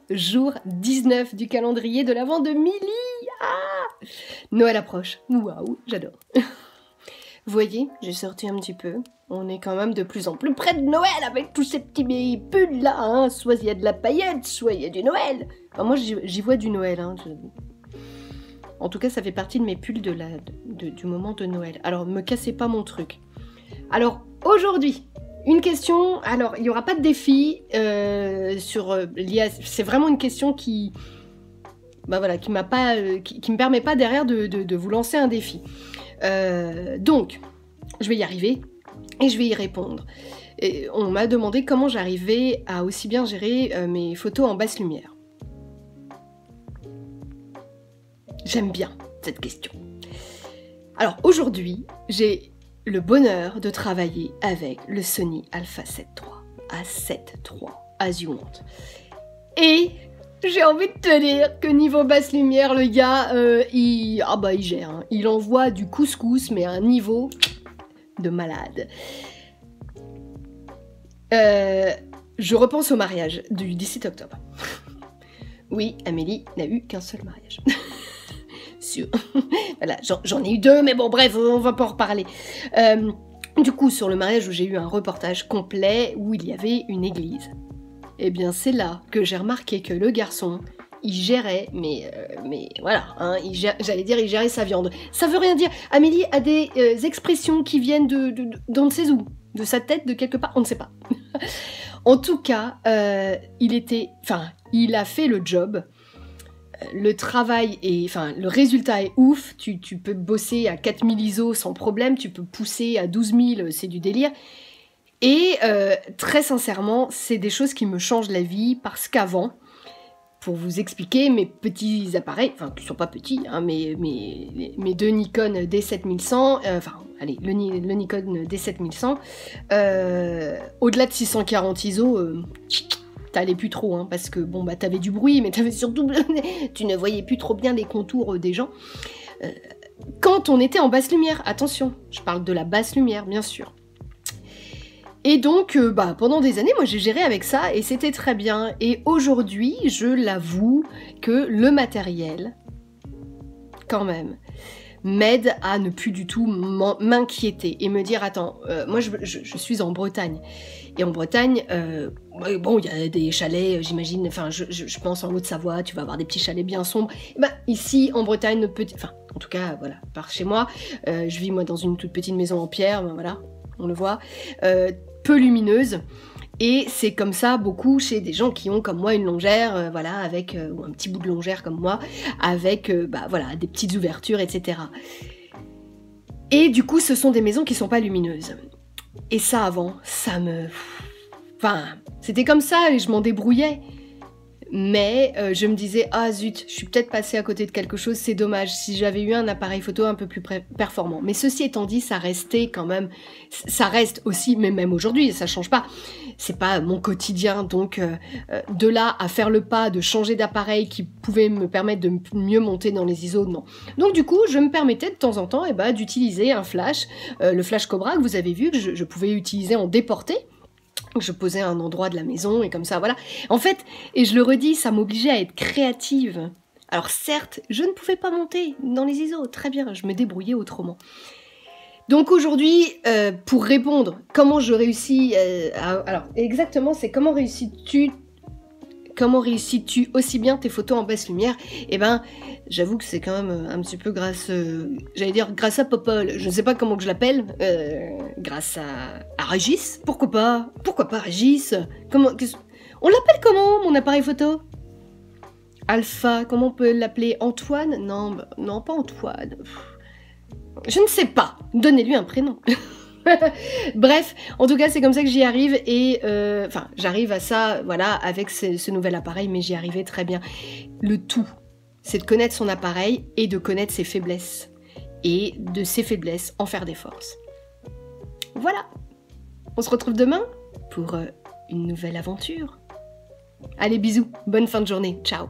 jour 19 du calendrier de l'Avent de Milly. Ah, Noël approche. Waouh, j'adore. Vous voyez, j'ai sorti un petit peu. On est quand même de plus en plus près de Noël avec tous ces petits pulls là. Hein. Soit il y a de la paillette, soit il y a du Noël. Enfin, moi, j'y vois du Noël. Hein. En tout cas, ça fait partie de mes pulls du moment de Noël. Alors, me cassez pas mon truc. Alors, aujourd'hui, une question. Alors, il n'y aura pas de défi sur l'IA. C'est vraiment une question qui... Bah voilà, qui me permet pas derrière de vous lancer un défi. Donc, je vais y arriver et je vais y répondre. Et on m'a demandé comment j'arrivais à aussi bien gérer mes photos en basse lumière. J'aime bien cette question. Alors aujourd'hui, j'ai le bonheur de travailler avec le Sony Alpha 7 III A7 III as you want. Et j'ai envie de te dire que niveau basse lumière, le gars, il gère. Hein. Il envoie du couscous, mais à un niveau de malade. Je repense au mariage du 17 octobre. Oui, Amélie n'a eu qu'un seul mariage. Voilà, j'en ai eu deux, mais bon, bref, on va pas en reparler. Du coup, sur le mariage où j'ai eu un reportage complet où il y avait une église. Eh bien, c'est là que j'ai remarqué que le garçon, il gérait, mais voilà, hein, j'allais dire, il gérait sa viande. Ça veut rien dire. Amélie a des expressions qui viennent d'on ne sait où, de sa tête, de quelque part, on ne sait pas. En tout cas, il a fait le job. Le travail le résultat est ouf. Tu peux bosser à 4000 ISO sans problème, tu peux pousser à 12 000, c'est du délire. Et très sincèrement, c'est des choses qui me changent la vie parce qu'avant, pour vous expliquer, mes petits appareils, enfin qui sont pas petits, hein, mes deux Nikon D7100, le Nikon D7100, au-delà de 640 ISO, t'allais plus trop, hein, parce que bon bah t'avais du bruit, mais t'avais surtout, tu ne voyais plus trop bien les contours des gens. Quand on était en basse lumière, attention, je parle de la basse lumière, bien sûr. Et donc, pendant des années, moi j'ai géré avec ça et c'était très bien. Et aujourd'hui, je l'avoue que le matériel, quand même, m'aide à ne plus du tout m'inquiéter et me dire, attends, moi je suis en Bretagne. Et en Bretagne, il y a des chalets, j'imagine, enfin je pense en Haute-Savoie, tu vas avoir des petits chalets bien sombres. Et ici, en Bretagne, en tout cas, voilà, par chez moi, je vis moi dans une toute petite maison en pierre, voilà, on le voit, peu lumineuse. Et c'est comme ça beaucoup chez des gens qui ont comme moi une longère, avec ou un petit bout de longère comme moi, avec des petites ouvertures, etc. Et du coup, ce sont des maisons qui sont pas lumineuses. Et ça avant, c'était comme ça et je m'en débrouillais. Mais je me disais, ah zut, je suis peut-être passée à côté de quelque chose, c'est dommage, si j'avais eu un appareil photo un peu plus performant. Mais ceci étant dit, ça restait quand même, ça reste aussi, mais même aujourd'hui, ça change pas. C'est pas mon quotidien, donc de là à faire le pas, de changer d'appareil qui pouvait me permettre de mieux monter dans les ISO, non. Donc du coup, je me permettais de temps en temps d'utiliser un flash, le flash Cobra que vous avez vu, que je pouvais utiliser en déporté. Je posais à un endroit de la maison et comme ça, voilà. En fait, et je le redis, ça m'obligeait à être créative. Alors certes, je ne pouvais pas monter dans les ISO, très bien, je me débrouillais autrement. Donc aujourd'hui, pour répondre, comment je réussis... alors exactement, c'est comment réussis-tu aussi bien tes photos en basse lumière? Eh ben, j'avoue que c'est quand même un petit peu grâce à Popol, je ne sais pas comment que je l'appelle, grâce à Régis, pourquoi pas Régis, on l'appelle comment mon appareil photo? Alpha, comment on peut l'appeler? Antoine? Non, pas Antoine. Je ne sais pas, donnez-lui un prénom. Bref, en tout cas c'est comme ça que j'y arrive et j'arrive à ça, voilà, avec ce nouvel appareil, mais j'y arrivais très bien. Le tout, c'est de connaître son appareil et de connaître ses faiblesses. Et de ses faiblesses, en faire des forces. Voilà, on se retrouve demain pour une nouvelle aventure. Allez, bisous, bonne fin de journée, ciao.